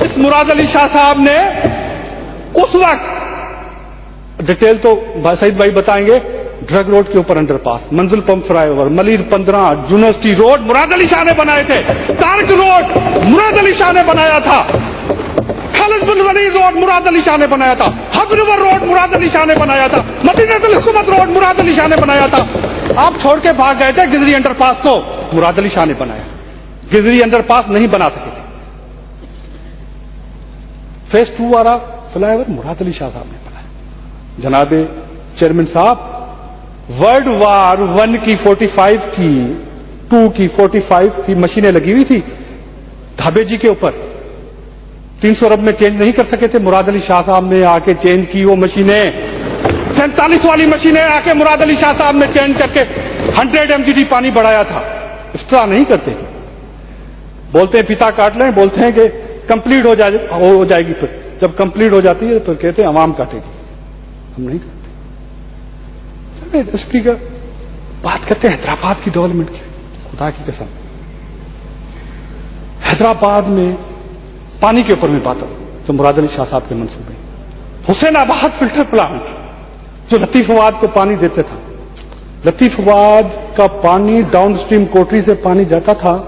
इस मुराद अली शाह साहब ने उस वक्त, डिटेल तो सईद भाई बताएंगे, ड्रग रोड के ऊपर underpass, Manzil pump flyover, Malir 15, university road Murad Ali Shah ने बनाए थे। तारक रोड मुराद अली शाह ने बनाया था। खालिद बिन वलीद रोड मुराद अली शाह ने बनाया था। हबरिवर रोड मुराद अली शाह ने बनाया था। मदीनतुल हुकूमत रोड मुराद अली शाह ने बनाया था। आप छोड़ के भाग गए थे गिजरी अंडरपास को, मुराद अली शाह ने बनाया। गिजरी अंडरपास नहीं बना सके थे। फेज 2 वाला फ्लाईओवर मुराद अली शाह साहब ने बनाया। जनाबे चेयरमैन साहब, वर्ल्ड वार 1 की 45 की, 2 की 45 की मशीनें लगी हुई थी धाबे जी के ऊपर। 300 अरब में चेंज नहीं कर सके थे, मुराद अली शाह साहब ने आके चेंज की वो मशीनें। 47 वाली मशीनें आके मुराद अली शाह साहब ने चेंज करके 100 MGD पानी बढ़ाया था। इफ्तरा नहीं करते, बोलते हैं पिता काट लें, बोलते हैं कि कंप्लीट हो जाएगी, फिर जब कंप्लीट हो जाती है तो कहते हैं अवाम काटेगी। हम नहीं करते। स्पीकर बात करते हैं हैदराबाद की डेवलपमेंट की, खुदा की कसम हैदराबाद में पानी के ऊपर में बात तो मुराद अली शाह साहब के मंसूबे। हुसैनाबाद फिल्टर प्लांट जो लतीफाबाद को पानी देते था, लतीफाबाद का पानी डाउन स्ट्रीम कोटरी से पानी जाता था,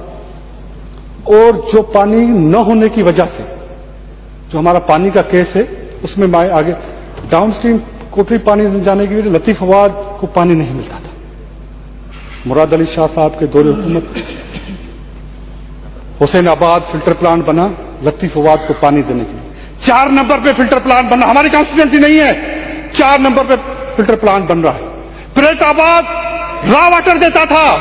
और जो पानी न होने की वजह से जो हमारा पानी का केस है उसमें आगे डाउन स्ट्रीम कोटरी पानी न जाने की वजह लतीफाबाद को पानी नहीं मिलता था। मुराद अली शाह साहब के दौरे हुकूमत हुसैनाबाद फिल्टर प्लांट बना लतीफाबाद को पानी देने के लिए। 4 नंबर पे फिल्टर प्लांट बना, हमारी कॉन्स्टिट्यूंसी नहीं है, 4 नंबर पे फिल्टर प्लांट बन रहा है। परेटाबाद रॉ वाटर देता था,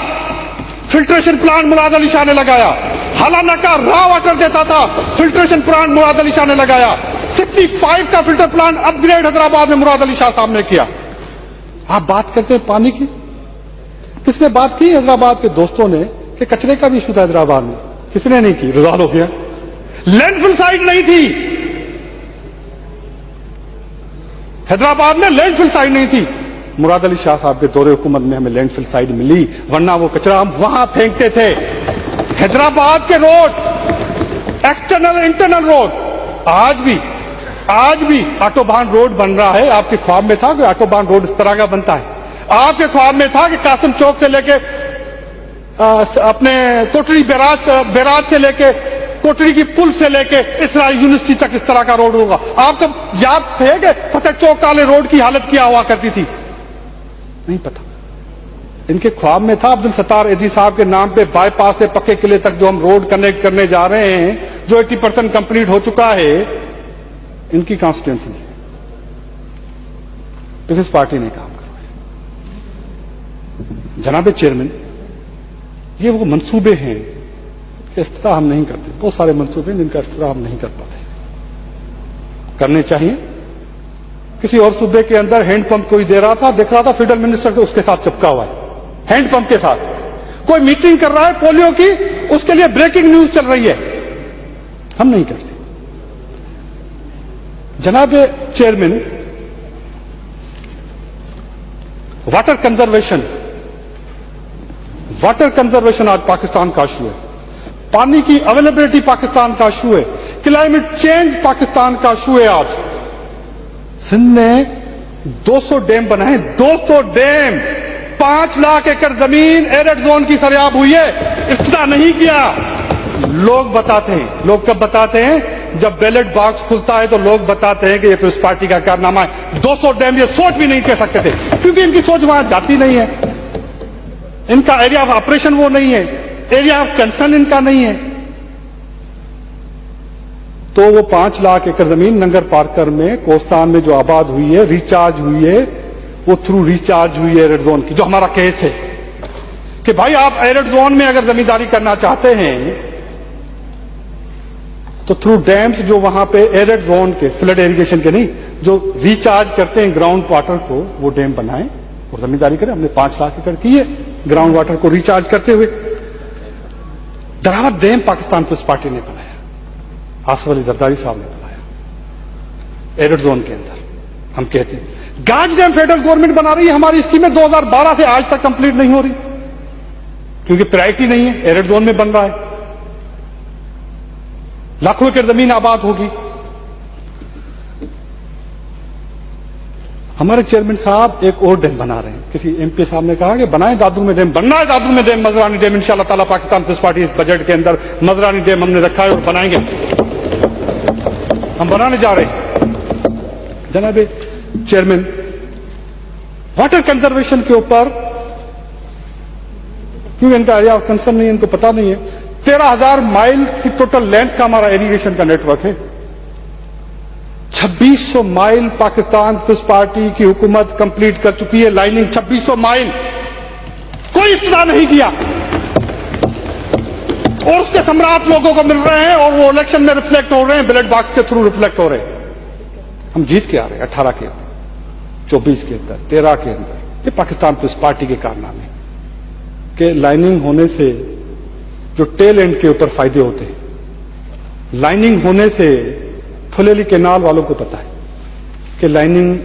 फिल्ट्रेशन प्लांट मुराद अली शाह ने लगाया। हलाना का रॉ वाटर देता था, फिल्ट्रेशन प्लांट मुराद अली शाह ने लगाया। 65 का फिल्टर प्लांट अपग्रेड हैदराबाद में मुराद अली शाह साहब ने किया। आप बात करते हैं पानी की, किसने बात की हैदराबाद के दोस्तों ने कि कचरे का भी इशू था हैदराबाद में, किसने नहीं की? रिजॉल्व हो गया। लैंडफिल साइट नहीं थी हैदराबाद में, लैंडफिल साइट नहीं थी। मुराद अली शाह साहब के दौरे हुकूमत में हमें लैंडफिल साइट मिली, वरना वो कचरा हम वहां फेंकते थे। हैदराबाद के रोड, एक्सटर्नल इंटरनल रोड, आज भी ऑटोबान रोड बन रहा है। आपके ख्वाब में था कि ऑटोबान रोड इस तरह का बनता है? आपके ख्वाब में था कि कासिम चौक से लेके अपने कोटरी बैराज से लेके कोटरी की पुल से लेके इसराइल यूनिवर्सिटी तक इस तरह का रोड होगा? आप तो याद थे कि फतेह चौक वाले रोड की हालत क्या हुआ करती थी? नहीं पता। इनके ख्वाब में था अब्दुल सत्तार एदी साहब के नाम पे बाईपास से पक्के किले तक जो हम रोड कनेक्ट करने जा रहे हैं, जो 80% कंप्लीट हो चुका है, इनकी कॉन्स्टिट्यूंसी से पीपल्स पार्टी ने काम करवाया। जनाबे चेयरमैन, ये वो मंसूबे हैं कि इफ्तिताह हम नहीं करते। बहुत सारे मंसूबे हैं जिनका इफ्तिताह हम नहीं कर पाते, करने चाहिए। किसी और सूबे के अंदर हैंडपंप कोई दे रहा था, दिख रहा था फेडरल मिनिस्टर तो उसके साथ चिपका हुआ है, हैंडपंप के साथ। कोई मीटिंग कर रहा है पोलियो की, उसके लिए ब्रेकिंग न्यूज चल रही है, हम नहीं करते। जनाब चेयरमैन, वाटर कंजर्वेशन आज पाकिस्तान का इशू है। पानी की अवेलेबिलिटी पाकिस्तान का इशू है। क्लाइमेट चेंज पाकिस्तान का इशू है। आज सिंध ने 200 डैम बनाए, 200 डैम, 5 लाख एकड़ जमीन एरिड जोन की सरेआब हुई है, इफ्तिताह नहीं किया। लोग बताते हैं, लोग कब बताते हैं? जब बैलेट बॉक्स खुलता है तो लोग बताते हैं कि ये पीपल्स पार्टी का कारनामा है। 200 डैम ये सोच भी नहीं कह सकते थे, क्योंकि इनकी सोच वहां जाती नहीं है, इनका एरिया ऑफ ऑपरेशन वो नहीं है, एरिया ऑफ कंसर्न इनका नहीं है। तो वो 5 लाख एकड़ जमीन नंगर पार्कर में, कोस्तान में जो आबाद हुई है, रिचार्ज हुई है, वो थ्रू रिचार्ज हुई है एरिड जोन की। जो हमारा केस है कि भाई आप एरिड जोन में अगर जमींदारी करना चाहते हैं तो थ्रू डैम्स जो वहां पे एरिड जोन के, फ्लड इरिगेशन के नहीं, जो रिचार्ज करते हैं ग्राउंड वाटर को, वो डैम बनाएं और जमींदारी करें। हमने 5 लाख एकड़ की है ग्राउंड वाटर को रिचार्ज करते हुए। दरावत डैम पाकिस्तान पीपल्स पार्टी ने बनाया, आसिफ अली जरदारी साहब ने बनाया एरिड जोन के अंदर। हम कहते हैं गाज डैम फेडरल गवर्नमेंट बना रही है, हमारी स्कीमें 2012 से आज तक कंप्लीट नहीं हो रही, क्योंकि प्रायोरिटी नहीं है, एरिड जोन में बन रहा है। लाखों एकड़ जमीन आबाद होगी। हमारे चेयरमैन साहब एक और डैम बना रहे हैं। किसी एमपी साहब ने कहा कि बनाए दादू में डैम, बनना है दादू में डैम, मजरानी डैम। इंशाअल्लाह ताला पाकिस्तान पीपल्स पार्टी इस बजट के अंदर मजरानी डैम हमने रखा है और बनाएंगे, हम बनाने जा रहे हैं। जनाब चेयरमैन, वाटर कंजर्वेशन के ऊपर क्यों इनका एरिया ऑफ कंसर्न नहीं है, इनको पता नहीं है। 13,000 माइल की टोटल लेंथ का हमारा इरिगेशन का नेटवर्क है। 2600 माइल पाकिस्तान पीपल्स पार्टी की हुकूमत कंप्लीट कर चुकी है। लाइनिंग 2600 माइल, कोई इफ्तिदा नहीं किया और उसके सम्राट लोगों को मिल रहे हैं और वो इलेक्शन में रिफ्लेक्ट हो रहे हैं, बैलेट बॉक्स के थ्रू रिफ्लेक्ट हो रहे हैं। हम जीत के आ रहे हैं 18 के अंदर, 24 के अंदर, 13 के अंदर। ये पाकिस्तान पीपल्स पार्टी के कारनामे के लाइनिंग होने से जो टेल एंड के ऊपर फायदे होते हैं। लाइनिंग होने से फुलेली केनाल वालों को पता है कि लाइनिंग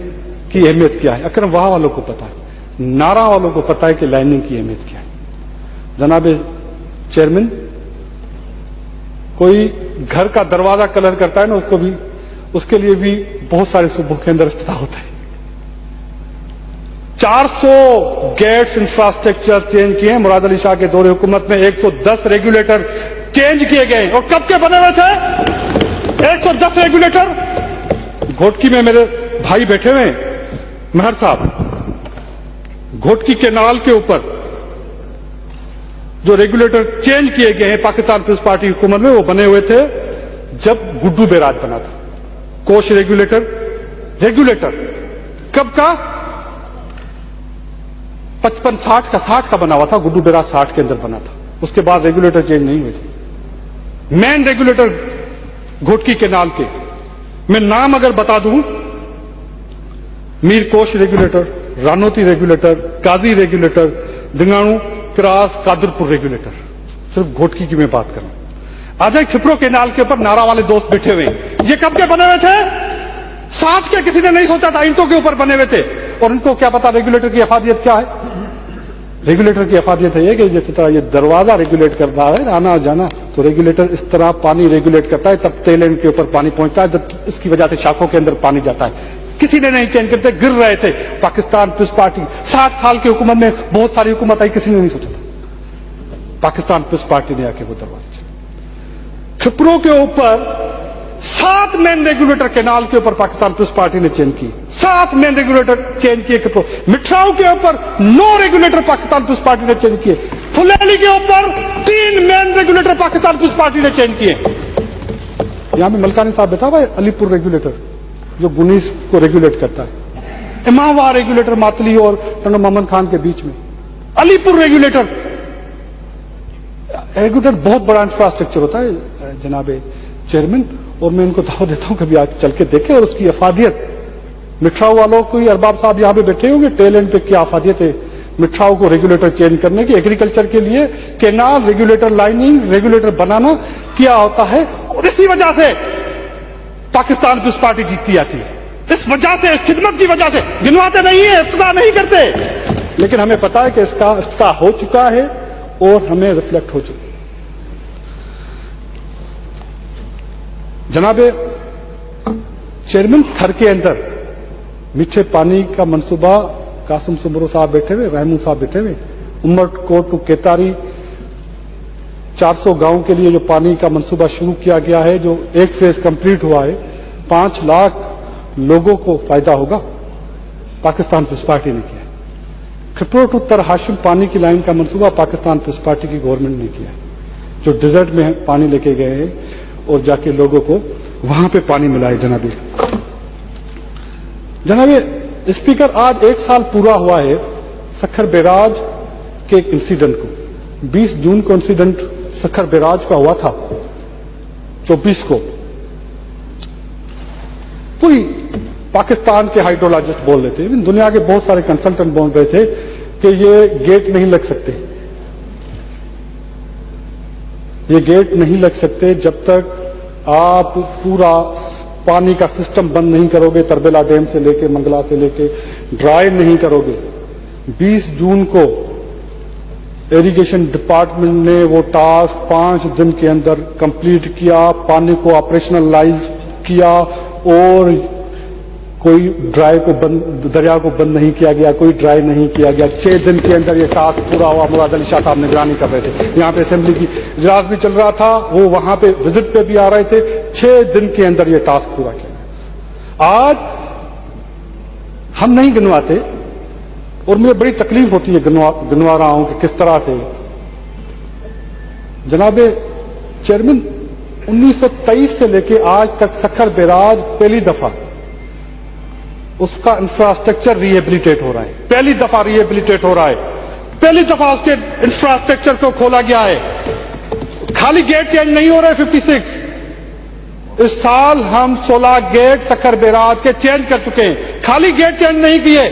की अहमियत क्या है, अकरम वाह वालों को पता है, नारा वालों को पता है कि लाइनिंग की अहमियत क्या है। जनाब चेयरमैन, कोई घर का दरवाजा कलर करता है ना, उसको भी, उसके लिए भी बहुत सारे सूबों के अंदर इफ्तिदा होता है। 400 गेट्स इंफ्रास्ट्रक्चर चेंज किए हैं मुराद अली शाह के दौरे हुकूमत में। 110 रेगुलेटर चेंज किए गए और कब के बने हुए थे 110 रेगुलेटर। घोटकी में मेरे भाई बैठे हुए महर साहब, घोटकी केनाल के ऊपर जो रेगुलेटर चेंज किए गए हैं पाकिस्तान पीपल्स पार्टी हुकूमत में, वो बने हुए थे जब गुड्डू बैराज बना था। कोश रेगुलेटर कब का 55-60 का 60 का बना हुआ था। गुड्डू बैराज 60 के अंदर बना था। उसके बाद रेगुलेटर चेंज नहीं हुए थे। मेन रेगुलेटर घोटकी केनाल के मैं नाम अगर बता दूं, मीर कोश रेगुलेटर, रानोती रेगुलेटर, काजी रेगुलेटर, दिंगाणु क्रास कादरपुर रेगुलेटर, सिर्फ घोटकी की मैं बात करूं। आज खिपरो केनाल के ऊपर नारा वाले दोस्त बैठे हुए हैं। ये कब के बने हुए थे 60 के, किसी ने नहीं सोचा था। ईंटों के ऊपर बने हुए थे और इनको क्या पता रेगुलेटर की अफादियत क्या है। रेगुलेटर की अफादियत है कि जिस तरह ये दरवाजा रेगुलेट करता है आना और जाना, तो रेगुलेटर इस तरह पानी रेगुलेट करता है, तब टेल एंड के ऊपर पानी पहुंचता है, जब इसकी वजह से शाखों के अंदर पानी जाता है। किसी ने नहीं चेंज करते, गिर रहे थे। पाकिस्तान पीपल्स पार्टी 60 साल की हुकूमत में बहुत सारी हुकूमत आई, किसी ने नहीं सोचा था। पाकिस्तान पीपल्स पार्टी ने आके वो दरवाजा चला। खिपरों के ऊपर 7 मेन रेगुलेटर केनाल के ऊपर पाकिस्तान पीपल्स पार्टी ने चेंज किए। 7 मेन रेगुलेटर चेंज किए खिपरो। मिठराव के ऊपर 9 रेगुलेटर पाकिस्तान पीपल्स पार्टी ने चेंज किए। फुलेली के ऊपर 3 मेन रेगुलेटर पाकिस्तान पीपल्स पार्टी ने चेंज किए। यहां में मलकानी साहब बैठा हुआ है, अलीपुर रेगुलेटर जो गुनीस को रेगुलेट करता है। इमामवार रेगुलेटर मातली और टंडो मोहम्मद खान के बीच में। अलीपुर रेगुलेटर बहुत बड़ा इंफ्रास्ट्रक्चर होता है जनाब चेयरमैन, और मैं इनको दावा देता हूं कभी आज चल के देखें और उसकी अफादियत। मिठराव वालों को, अरबाब साहब यहां पे बैठे होंगे, टेल एंड पे क्या अफादियत है मिठराव को रेगुलेटर चेंज करने की। एग्रीकल्चर के लिए केनाल रेगुलेटर, लाइनिंग रेगुलेटर बनाना क्या होता है, और इसी वजह से पाकिस्तान पीपल्स पार्टी जीतती आती है। इस वजह से, इस खिदमत की वजह से। गिनवाते नहीं है, इफ्तिदा नहीं करते, लेकिन हमें पता है कि इसका इफ्तिदा हो चुका है और हमें रिफ्लेक्ट हो चुका है। जनाब चेयरमैन, थर के अंदर मीठे पानी का मंसूबा, कासिम सुमरो साहब बैठे हुए, रहमू साहब बैठे हुए, उमरकोट टू केतारी 400 गांव के लिए जो पानी का मंसूबा शुरू किया गया है, जो एक फेज कंप्लीट हुआ है, 5 लाख लोगों को फायदा होगा, पाकिस्तान पीपल्स पार्टी ने किया है। खिपरो टू तर हाशिम पानी की लाइन का मंसूबा पाकिस्तान पीपल्स पार्टी की गवर्नमेंट ने किया है, जो डिजर्ट में पानी लेके गए हैं और जाके लोगों को वहां पे पानी मिला है। जनाबे स्पीकर, आज 1 साल पूरा हुआ है सखर बैराज के एक इंसिडेंट को। 20 जून को इंसिडेंट सखर बैराज का हुआ था। 24 को पूरी पाकिस्तान के हाइड्रोलॉजिस्ट बोल रहे थे, दुनिया के बहुत सारे कंसल्टेंट बोल रहे थे कि ये गेट नहीं लग सकते, ये गेट नहीं लग सकते जब तक आप पूरा पानी का सिस्टम बंद नहीं करोगे, तरबेला डैम से लेके मंगला से लेके ड्राई नहीं करोगे। 20 जून को इरिगेशन डिपार्टमेंट ने वो टास्क 5 दिन के अंदर कंप्लीट किया, पानी को ऑपरेशनलाइज किया और कोई ड्राई को बंद, दरिया को बंद नहीं किया गया, कोई ड्राई नहीं किया गया। 6 दिन के अंदर ये टास्क पूरा हुआ। मुराद अली शाह साहब निगरानी कर रहे थे, यहाँ पे असेंबली की इजलास भी चल रहा था, वो वहां पे विजिट पे भी आ रहे थे। 6 दिन के अंदर ये टास्क पूरा किया। आज हम नहीं गिनवाते और मुझे बड़ी तकलीफ होती है गिनवा रहा हूं कि किस तरह से जनाब चेयरमैन 1923 से लेके आज तक सखर बैराज पहली दफा उसका इंफ्रास्ट्रक्चर रिहेबिलिटेट हो रहा है। पहली दफा रिहेबिलिटेट हो रहा है, पहली दफा उसके इंफ्रास्ट्रक्चर को खोला गया है। खाली गेट चेंज नहीं हो रहे 56। इस साल हम 16 गेट सखर बैराज के चेंज कर चुके हैं। खाली गेट चेंज नहीं किए,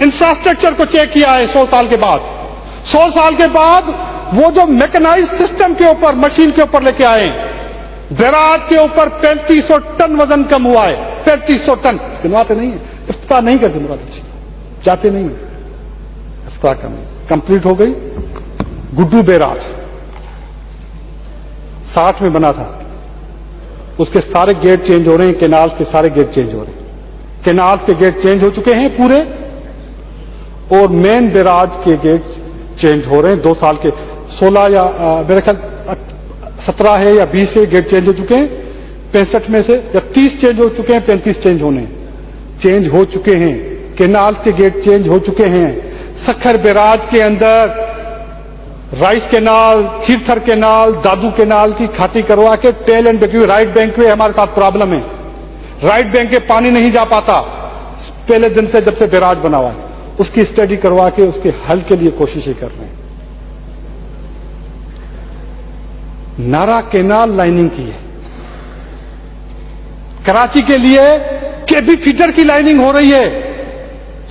इंफ्रास्ट्रक्चर को चेक किया है 100 साल के बाद। 100 साल के बाद वो जो मैकेनाइज सिस्टम के ऊपर, मशीन के ऊपर लेके आए, बैराज के ऊपर 3500 टन वजन कम हुआ है। 3500 टन गिनवाते नहीं है, इफ्तिताह नहीं करते मुराद अली शाह, जाते नहीं है, इफ्तिताह करनी कंप्लीट हो गई। गुड्डू बैराज 60 में बना था, उसके सारे गेट चेंज हो रहे हैं, केनाल्स के सारे गेट चेंज हो रहे हैं। केनाल्स के गेट चेंज हो चुके हैं पूरे और मेन बैराज के गेट चेंज हो रहे हैं। 2 साल के 16 या मेरे ख्याल 17 है या 20 है गेट चेंज हो चुके हैं 65 में से, या 30 चेंज हो चुके हैं, 35 चेंज होने चेंज हो चुके हैं। केनाल्स के गेट चेंज हो चुके हैं। सखर बैराज के अंदर राइस कैनाल, खीरथर कैनाल, दादू कैनाल की खाती करवा के टेल एंड क्योंकि राइट बैंक में हमारे साथ प्रॉब्लम है, राइट बैंक के पानी नहीं जा पाता पहले दिन से जब से बैराज बना हुआ है। उसकी स्टडी करवा के उसके हल के लिए कोशिशें कर रहे हैं। नारा कैनाल लाइनिंग की है, कराची के लिए केबी फीडर की लाइनिंग हो रही है।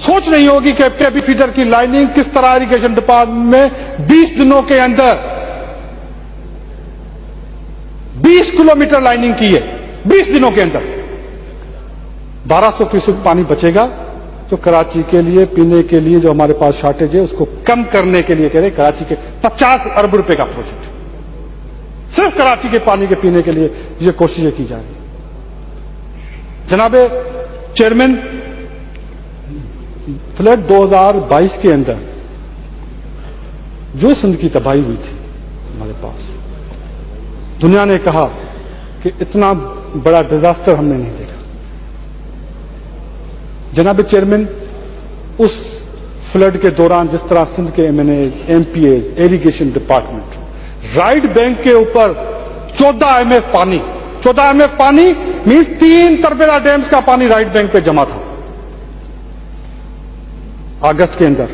सोच नहीं होगी कि केबी फीडर की लाइनिंग किस तरह इरिगेशन डिपार्टमेंट में 20 दिनों के अंदर 20 किलोमीटर लाइनिंग की है। 20 दिनों के अंदर 1200 क्यूसेक पानी बचेगा जो कराची के लिए पीने के लिए जो हमारे पास शॉर्टेज है उसको कम करने के लिए कह रहे कराची के 50 अरब रुपए का प्रोजेक्ट, सिर्फ कराची के पानी के पीने के लिए ये कोशिशें की जा रही है। जनाबे चेयरमैन, फ्लड 2022 के अंदर जो सिंध की तबाही हुई थी हमारे पास, दुनिया ने कहा कि इतना बड़ा डिजास्टर हमने नहीं देखा। जनाब चेयरमैन, उस फ्लड के दौरान जिस तरह सिंध के MNA, MPa, irrigation department, right bank के ऊपर 14 एमएफ पानी, 14 एमएफ पानी मीन्स 3 तरबेला डैम्स का पानी राइट बैंक पे जमा था अगस्त के अंदर,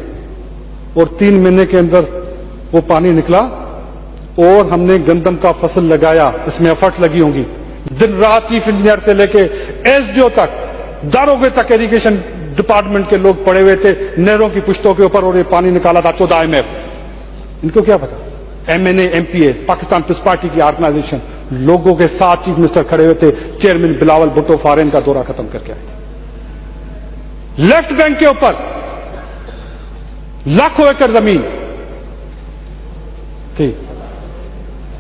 और 3 महीने के अंदर वो पानी निकला और हमने गंदम का फसल लगाया। इसमें एफर्ट्स लगी होंगी, दिन रात चीफ इंजीनियर से लेके एसडीओ तक, दारोगे तक इरिगेशन डिपार्टमेंट के लोग पड़े हुए थे नहरों की पुश्तों के ऊपर, और ये पानी निकाला था 14 एमएफ। इनको क्या पता? एमएनए, एमपीए, पाकिस्तान पीस पार्टी की ऑर्गेनाइजेशन लोगों के साथ चीफ मिनिस्टर खड़े हुए थे। चेयरमैन बिलावल भुट्टो फॉरेन का दौरा खत्म करके आए थे। लेफ्ट बैंक के ऊपर लाखों एकड़ जमीन थी।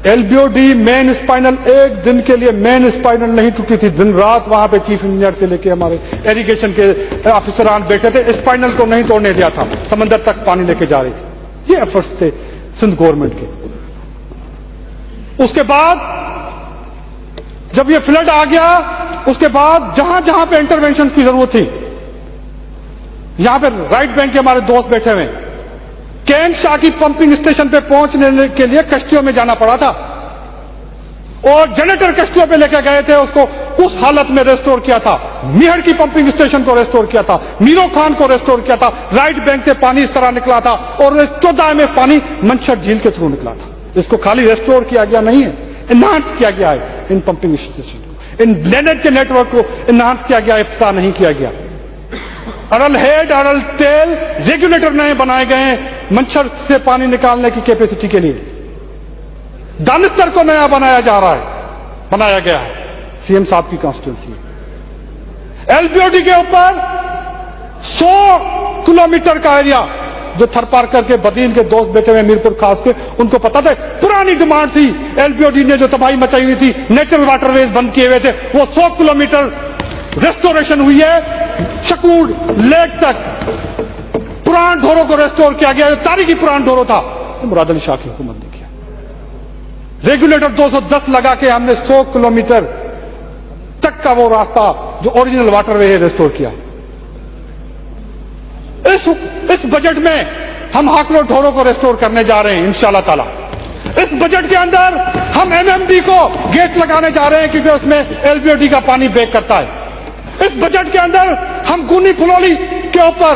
एलबीओडी मेन स्पाइनल, एक दिन के लिए मेन स्पाइनल नहीं टूटी थी। दिन रात वहां पे चीफ इंजीनियर से लेके हमारे इरिगेशन के अफसरान बैठे थे, स्पाइनल को नहीं तोड़ने दिया था, समंदर तक पानी लेके जा रही थी। ये एफर्ट्स थे सिंध गवर्नमेंट के। उसके बाद जब ये फ्लड आ गया, उसके बाद जहां जहां पे इंटरवेंशन की जरूरत थी, यहां पे राइट बैंक के हमारे दोस्त बैठे हुए, कैन शाह की पंपिंग स्टेशन पे पहुंचने के लिए कश्तियों में जाना पड़ा था, और जनरेटर कश्तियों पे लेकर गए थे, उसको उस हालत में रेस्टोर किया था। मिहर की पंपिंग स्टेशन को रेस्टोर किया था, मीरो खान को रेस्टोर किया था। राइट बैंक से पानी इस तरह निकला था, और 14 में पानी मंशर झील के थ्रू निकला था। इसको खाली रेस्टोर किया गया नहीं है, एनहांस किया गया है इन पंपिंग स्टेशन को, इन ब्लेंडेड के नेटवर्क को एनहांस किया गया, इफ्तिताह नहीं किया गया। अरल हेड, अरल टेल रेगुलेटर नए बनाए गए हैं मंशर से पानी निकालने की कैपेसिटी के लिए। दानिस्तर को नया बनाया जा रहा है, बनाया गया है, सीएम साहब की कॉन्स्टिट्यूंसी। एलबीओडी के ऊपर 100 किलोमीटर का एरिया जो थर पार करके बदीन के दोस्त बैठे हुए मीरपुर खास के, उनको पता था पुरानी डिमांड थी। एलबीओडी ने जो तबाही मचाई हुई थी, नेचुरल वाटरवेज बंद किए हुए थे, वो 100 किलोमीटर रेस्टोरेशन हुई है। शकूर लेक तक पुरान ढोरों को रेस्टोर किया गया, जो तारीखी पुरान ढोरों था, मुराद अली शाह की हुकूमत ने किया। रेगुलेटर 210 लगा के हमने 100 किलोमीटर तक का वो रास्ता जो ओरिजिनल वाटरवे है रेस्टोर किया। इस बजट में हम हाकलो ढोरों को रेस्टोर करने जा रहे हैं इंशाल्लाह ताला। इस बजट के अंदर हम एमएमडी को गेट लगाने जा रहे हैं, क्योंकि उसमें एलबीओडी का पानी बैक करता है। इस बजट के अंदर हम गुनी फुलौली के ऊपर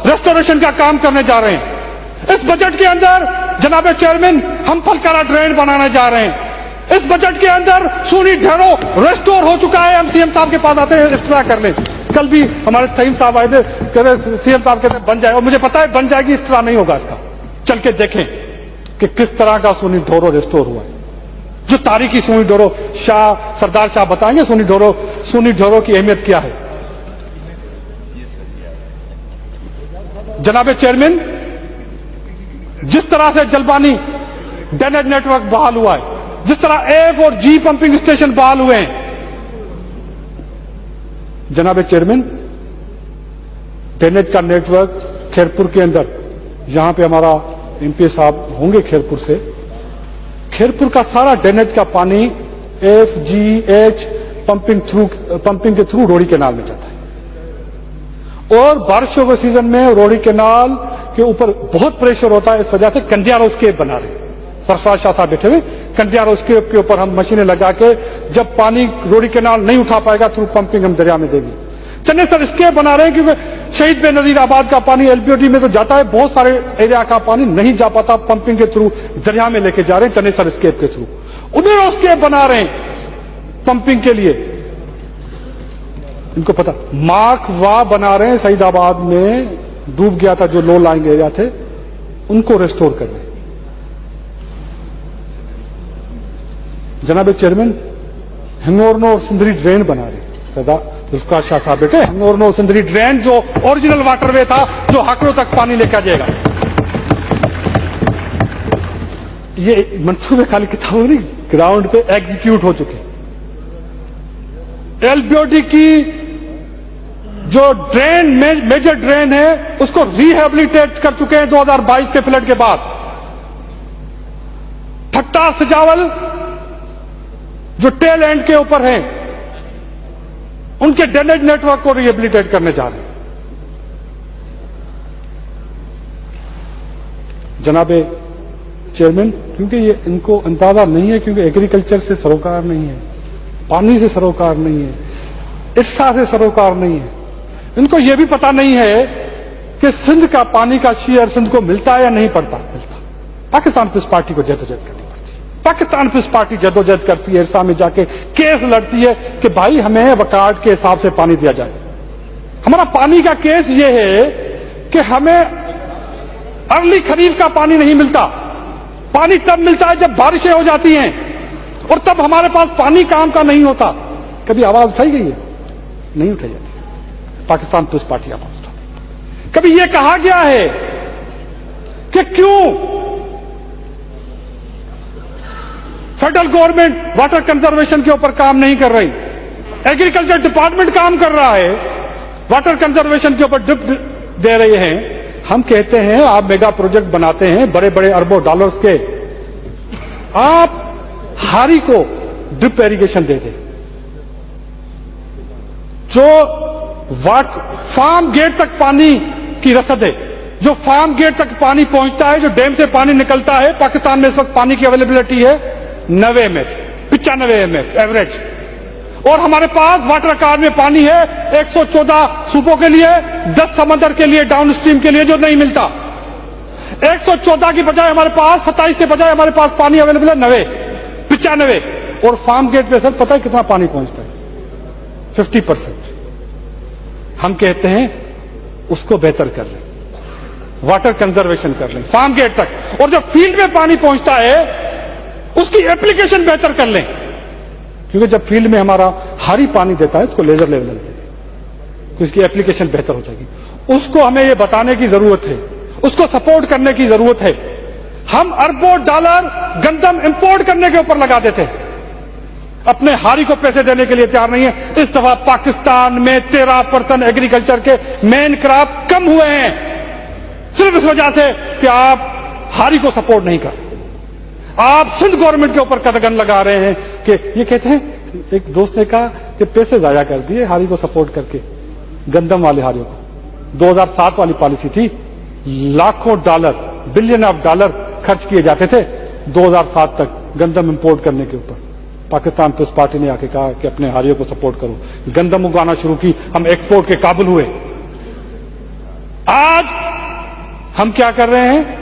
रेस्टोरेशन का काम करने जा रहे हैं। इस बजट के अंदर जनाब चेयरमैन हम फलकारा ड्रेन बनाने जा रहे हैं। इस बजट के अंदर सूनी ढेरों रेस्टोर हो चुका है। हम सीएम साहब के पास आते हैं इफ्तिताह कर लें। कल भी हमारे तहीम साहब आए थे, कह रहे सीएम साहब कहते बन जाए, और मुझे पता है बन जाएगी, इफ्तिताह नहीं होगा इसका। चल के देखें कि किस तरह का सूनी ढोरो रेस्टोर हुआ है। जो तारीखी सूनी ढोरो, शाह सरदार शाह बताएंगे सूनी ढोरो की अहमियत क्या है। जनाब चेयरमैन, जिस तरह से जलबानी ड्रेनेज नेटवर्क बहाल हुआ है, जिस तरह एफ और जी पंपिंग स्टेशन बहाल हुए हैं, जनाब चेयरमैन, ड्रेनेज का नेटवर्क खैरपुर के अंदर, यहां पे हमारा एमपी साहब होंगे खैरपुर से, खैरपुर का सारा ड्रेनेज का पानी एफ जी एच पंपिंग के थ्रू रोड़ी केनाल में जाता है। और बारिशों के सीजन में रोड़ी केनाल के ऊपर बहुत प्रेशर होता है, इस वजह से कंडियारो स्केप बना रहे। सरफराज शाह साहब बैठे हुए, कंडियारो स्केप के ऊपर हम मशीनें लगा के जब पानी रोड़ी केनाल नहीं उठा पाएगा थ्रू पंपिंग हम दरिया में देंगे। चन्ने सर स्केप बना रहे हैं, क्योंकि शहीद बेनजीर आबाद का पानी एलबीओडी में तो जाता है, बहुत सारे एरिया का पानी नहीं जा पाता, पंपिंग के थ्रू दरिया में लेके जा रहे हैं चन्ने सर स्केप के थ्रू। उधर स्केप बना रहे हैं पंपिंग के लिए, इनको पता। मार्क वाह बना रहे हैं, सईदाबाद में डूब गया था जो लो लाइंग एरिया थे, उनको रेस्टोर कर रहे हैं। जनाब चेयरमैन, हिंगोरनो और सिंदरी ड्रेन बना रहे हैं। सरदार जुल्फकार शाह साहब बेटे, हिंगोरनो और सिंदरी ड्रेन जो ओरिजिनल वाटरवे था, जो हाकड़ों तक पानी लेकर जाएगा। ये मंसूबे खाली किताबों नहीं, ग्राउंड पे एग्जीक्यूट हो चुके। एलबीओडी की जो ड्रेन मेजर ड्रेन है उसको रिहेबिलिटेट कर चुके हैं 2022 के फ्लड के बाद। ठट्टा सजावल जो टेल एंड के ऊपर हैं, उनके ड्रेनेज नेटवर्क को रिहेबिलिटेट करने जा रहे हैं। जनाबे चेयरमैन, क्योंकि ये इनको अंदाजा नहीं है, क्योंकि एग्रीकल्चर से सरोकार नहीं है, पानी से सरोकार नहीं है, इर्सा से सरोकार नहीं है। इनको यह भी पता नहीं है कि सिंध का पानी का शेयर सिंध को मिलता है या नहीं मिलता। पाकिस्तान पीस पार्टी को जद्दोजहद करनी पड़ती है। पाकिस्तान पीस पार्टी जद्दोजहद करती है, इर्सा में जाके केस लड़ती है कि भाई हमें वकार्ड के हिसाब से पानी दिया जाए। हमारा पानी का केस ये है कि हमें अर्ली खरीफ का पानी नहीं मिलता। पानी तब मिलता है जब बारिशें हो जाती हैं, और तब हमारे पास पानी काम का नहीं होता। कभी आवाज उठाई गई है? नहीं उठाई जाती। पाकिस्तान पीस पार्टी आवाज उठाती। कभी यह कहा गया है कि क्यों फेडरल गवर्नमेंट वाटर कंजर्वेशन के ऊपर काम नहीं कर रही? एग्रीकल्चर डिपार्टमेंट काम कर रहा है, वाटर कंजर्वेशन के ऊपर ड्रिप दे रहे हैं। हम कहते हैं आप मेगा प्रोजेक्ट बनाते हैं बड़े बड़े अरबों डॉलर्स के, आप हारी को ड्रिप इरिगेशन दे दें, जो फार्म गेट तक पानी की रसद है, जो फार्म गेट तक पानी पहुंचता है, जो डैम से पानी निकलता है। पाकिस्तान में इस वक्त पानी की अवेलेबिलिटी है 90 MF, 95 MF एवरेज, और हमारे पास वाटर कार्ड में पानी है 114 सूबों के लिए, 10 समंदर के लिए, डाउन स्ट्रीम के लिए जो नहीं मिलता। 114 की बजाय हमारे पास 27 के बजाय हमारे पास पानी अवेलेबल है 90, 95। और फार्म गेट पे सर पता है कितना पानी पहुंचता है? 50%। हम कहते हैं उसको बेहतर कर लें, वाटर कंजर्वेशन कर लें फार्म गेट तक, और जो फील्ड में पानी पहुंचता है उसकी एप्लीकेशन बेहतर कर लें। क्योंकि जब फील्ड में हमारा हारी पानी देता है उसको लेजर लेवल देते हैं, उसकी एप्लीकेशन बेहतर हो जाएगी। उसको हमें यह बताने की जरूरत है, उसको सपोर्ट करने की जरूरत है। हम अरबों डॉलर गंदम इंपोर्ट करने के ऊपर लगा देते हैं, अपने हारी को पैसे देने के लिए तैयार नहीं है। इस दफा पाकिस्तान में 13% एग्रीकल्चर के मेन क्रॉप कम हुए हैं, सिर्फ इस वजह से कि आप हारी को सपोर्ट नहीं कर। आप सिंध गवर्नमेंट के ऊपर कदगन लगा रहे हैं कि ये कहते हैं, एक दोस्त ने कहा कि पैसे जाया कर दिए हारी को सपोर्ट करके, गंदम वाले हारियों को। 2007 वाली पॉलिसी थी, लाखों डॉलर, बिलियन ऑफ डॉलर खर्च किए जाते थे 2007 तक गंदम इंपोर्ट करने के ऊपर। पाकिस्तान पीपल्स पार्टी ने आके कहा कि अपने हारियों को सपोर्ट करो, गंदम उगाना शुरू की, हम एक्सपोर्ट के काबिल हुए। आज हम क्या कर रहे हैं,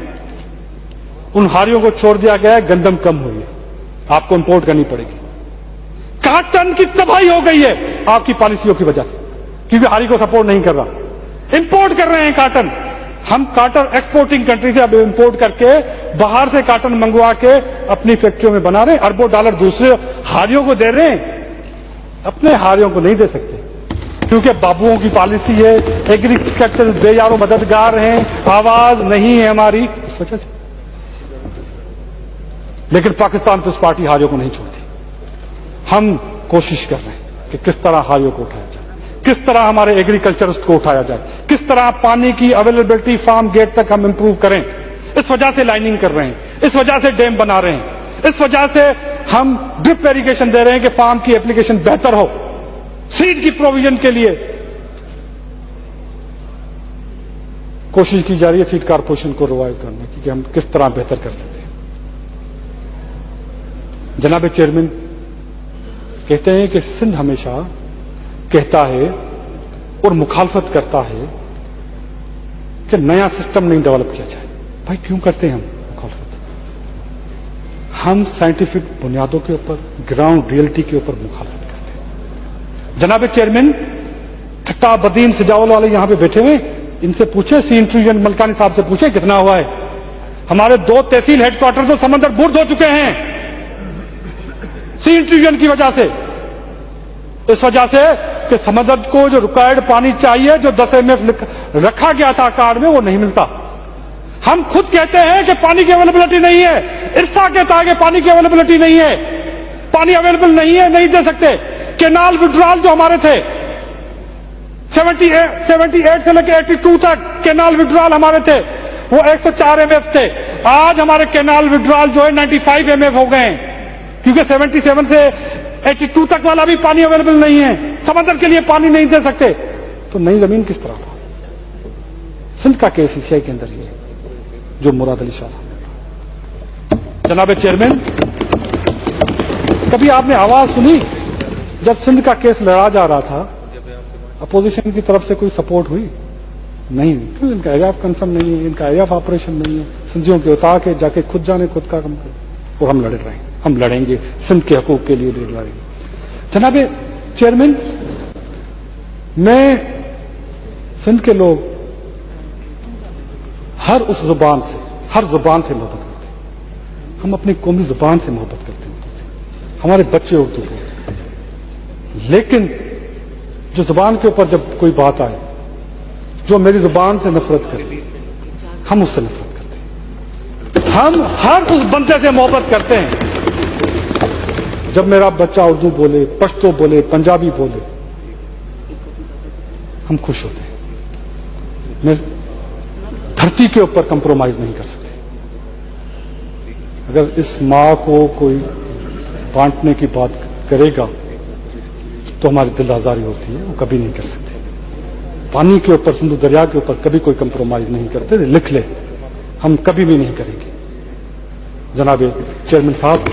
उन हारियों को छोड़ दिया गया है, गंदम कम हुई है, आपको इंपोर्ट करनी पड़ेगी। काटन की तबाही हो गई है आपकी पॉलिसियों की वजह से, क्योंकि हारी को सपोर्ट नहीं कर रहा। इंपोर्ट कर रहे हैं काटन, हम काटन एक्सपोर्टिंग कंट्री से अब इंपोर्ट करके बाहर से काटन मंगवा के अपनी फैक्ट्रियों में बना रहे हैं, अरबों डॉलर दूसरे हारियों को दे रहे हैं, अपने हारियों को नहीं दे सकते, क्योंकि बाबुओं की पॉलिसी है, एग्रीकल्चर बेयारों मददगार हैं, आवाज नहीं है हमारी, इस वजह से। लेकिन पाकिस्तान पीपल्स पार्टी हारियों को नहीं छोड़ती। हम कोशिश कर रहे हैं कि किस तरह हारियों को उठाया जाए, किस तरह हमारे एग्रीकल्चरिस्ट को उठाया जाए, किस तरह पानी की अवेलेबिलिटी फार्म गेट तक हम इंप्रूव करें। इस वजह से लाइनिंग कर रहे हैं, इस वजह से डैम बना रहे हैं, इस वजह से हम ड्रिप इरिगेशन दे रहे हैं कि फार्म की एप्लीकेशन बेहतर हो, सीड की प्रोविजन के लिए कोशिश की जा रही है, सीड कारपोरेशन को रिवाइव करने की कि हम किस तरह बेहतर कर सकते हैं। जनाब चेयरमैन कहते हैं कि सिंध हमेशा कहता है और मुखालफत करता है कि नया सिस्टम नहीं डेवलप किया जाए। भाई क्यों करते हैं हम मुखालफत? हम साइंटिफिक बुनियादों के ऊपर, ग्राउंड रियलिटी के ऊपर मुखालफत करते हैं। जनाब चेयरमैन ठट्टा बदीन सिजावल वाले यहां पे बैठे हुए, इनसे पूछे, सी इंट्रूजन मलकानी साहब से पूछे कितना हुआ है। हमारे 2 तहसील हेडक्वार्टर तो समंदर बुर्द हो चुके हैं सी इंट्रूजन की वजह से। इस वजह से कि समंदर को जो रिक्वायर्ड पानी चाहिए, जो 10 MF रखा गया था कार्ड में, वो नहीं मिलता। हम खुद कहते हैं कि पानी की अवेलेबिलिटी नहीं है, इरसा कहता है कि पानी की अवेलेबिलिटी नहीं है, पानी अवेलेबल नहीं है, नहीं दे सकते। कैनाल विड्रॉल जो हमारे थे 78 से लेकर 82 तक कैनाल विड्रॉल हमारे थे, वो 104 MF थे। आज हमारे कैनाल विड्रॉल जो है 95 MF हो गए हैं, क्योंकि 77 से 82 तक वाला भी पानी अवेलेबल नहीं है, समंदर के लिए पानी नहीं दे सकते। तो नई जमीन किस तरह? सिंध का केस सीसीआई के अंदर ही है, जो मुराद अली शाह साहब। जनाब चेयरमैन, कभी आपने आवाज सुनी जब सिंध का केस लड़ा जा रहा था, अपोजिशन की तरफ से कोई सपोर्ट हुई? नहीं। क्यों? इनका एरिया ऑफ कंसर्न नहीं है, इनका एरिया ऑफ ऑपरेशन नहीं है। सिंधियों के उतार के जाके खुद जाने, खुद का काम करें। और हम लड़ रहे हैं, हम लड़ेंगे, सिंध के हकूक के लिए लड़ेंगे। जनाब चेयरमैन, मैं सिंध के लोग हर उस जुबान से, हर जुबान से मोहब्बत करते हैं। हम अपनी कौमी जुबान से मोहब्बत करते हैं, हमारे बच्चे उर्दू बोलते हैं। लेकिन जो जुबान के ऊपर जब कोई बात आए, जो मेरी जुबान से नफरत करे, हम उससे नफरत करते हैं। हम हर उस बंदे से मोहब्बत करते हैं जब मेरा बच्चा उर्दू बोले, पश्तो बोले, पंजाबी बोले, हम खुश होते हैं। मैं धरती के ऊपर कंप्रोमाइज नहीं कर सकते। अगर इस मां को कोई बांटने की बात करेगा तो हमारी दिल आजारी होती है, वो कभी नहीं कर सकते। पानी के ऊपर, सिंधु दरिया के ऊपर कभी कोई कंप्रोमाइज नहीं करते। लिख ले, हम कभी भी नहीं करेंगे। जनाब चेयरमैन साहब,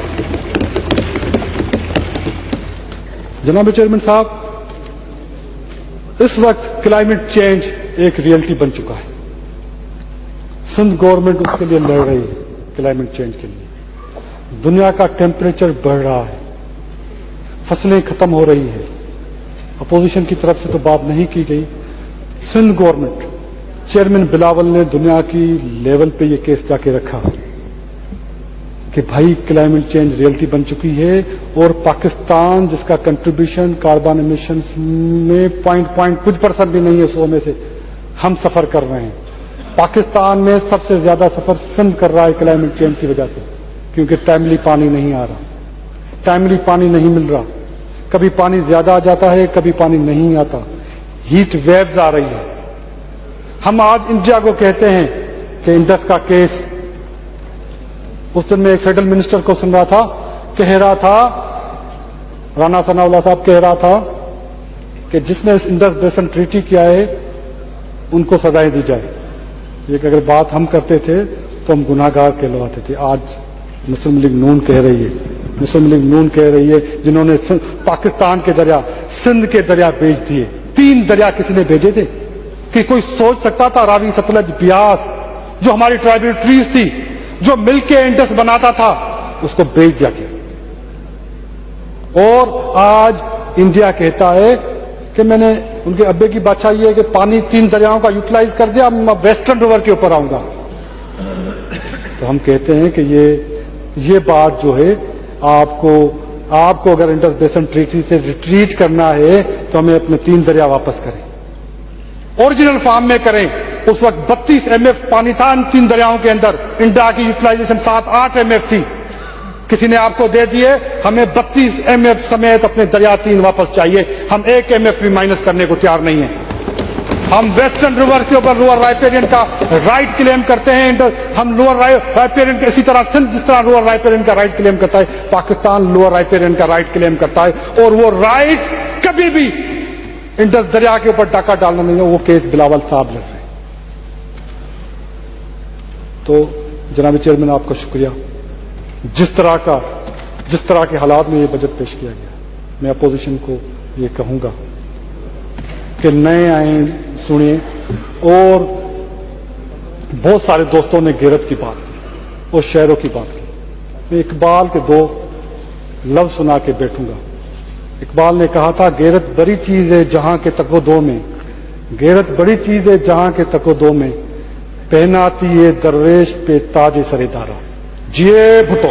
जनाब चेयरमैन साहब, इस वक्त क्लाइमेट चेंज एक रियलिटी बन चुका है। सिंध गवर्नमेंट उसके लिए लड़ रही है, क्लाइमेट चेंज के लिए। दुनिया का टेम्परेचर बढ़ रहा है, फसलें खत्म हो रही है। अपोजिशन की तरफ से तो बात नहीं की गई। सिंध गवर्नमेंट, चेयरमैन बिलावल ने दुनिया की लेवल पे ये केस जाके रखा कि भाई क्लाइमेट चेंज रियलिटी बन चुकी है और पाकिस्तान जिसका कंट्रीब्यूशन कार्बन एमिशंस में पॉइंट कुछ % भी नहीं है 100 में से, हम सफर कर रहे हैं। पाकिस्तान में सबसे ज्यादा सफर सिंध कर रहा है क्लाइमेट चेंज की वजह से, क्योंकि टाइमली पानी नहीं आ रहा, टाइमली पानी नहीं मिल रहा। कभी पानी ज्यादा आ जाता है, कभी पानी नहीं आता, हीट वेव्स आ रही है। हम आज इंडिया को कहते हैं कि इंडस का केस, उस दिन मैं एक फेडरल मिनिस्टर को सुन रहा था, कह रहा था, राणा सनाउल्लाह साहब कह रहा था कि जिसने इस इंडस बेसिन ट्रीटी किया है उनको सजाएं दी जाए। ये अगर बात हम करते थे तो हम गुनाहगार कहलवाते थे। आज मुस्लिम लीग नून कह रही है, मुस्लिम लीग नून कह रही है, जिन्होंने पाकिस्तान के दरिया, सिंध के दरिया बेच दिए। 3 दरिया किसी ने भेजे थे कि कोई सोच सकता था? रावी, सतलज, ब्यास, जो हमारी ट्राइबल ट्रीज थी, जो मिलके इंडस बनाता था, उसको बेच दिया गया। और आज इंडिया कहता है कि मैंने, उनके अब्बे की बादशाही है कि पानी 3 दरियाओं का यूटिलाइज कर दिया, मैं वेस्टर्न रिवर के ऊपर आऊंगा। तो हम कहते हैं कि ये बात जो है, आपको अगर इंडस बेसिन ट्रीटी से रिट्रीट करना है तो हमें अपने 3 दरिया वापस करें, ओरिजिनल फॉर्म में करें। उस वक्त 32 MF पानी था इन 3 दरियाओं के अंदर। इंडिया की यूटिलाइजेशन 7-8 MF थी, किसी ने आपको दे दिए। हमें 32 MF समेत अपने दरिया 3 वापस चाहिए। हम 1 MF भी माइनस करने को तैयार नहीं है। हम वेस्टर्न रिवर के ऊपर लोअर राइपेरियन का राइट क्लेम करते हैं। हम लोअर राइपेरियन के, इसी तरह सिंध जिस तरह लोअर राइपेरियन का राइट क्लेम करता है, पाकिस्तान लोअर राइपेरियन का राइट क्लेम करता है। और वो राइट कभी भी इंडस दरिया के ऊपर डाका डालना नहीं है। वो केस बिलावल साहब लड़ रहे हैं। तो जनाब चेयरमैन, आपका शुक्रिया। जिस तरह के हालात में ये बजट पेश किया गया, मैं अपोजिशन को ये कहूंगा कि नए आए सुनिए। और बहुत सारे दोस्तों ने गैरत की बात की और शेरों की बात की। मैं इकबाल के 2 लफ्ज सुना के बैठूंगा। इकबाल ने कहा था, गैरत बड़ी चीज है जहां के तको-दो में, गैरत बड़ी चीज है जहां के तको-दो में, पहनाती है दरवेश पे ताज सरेदारा। जिए भुट्टो।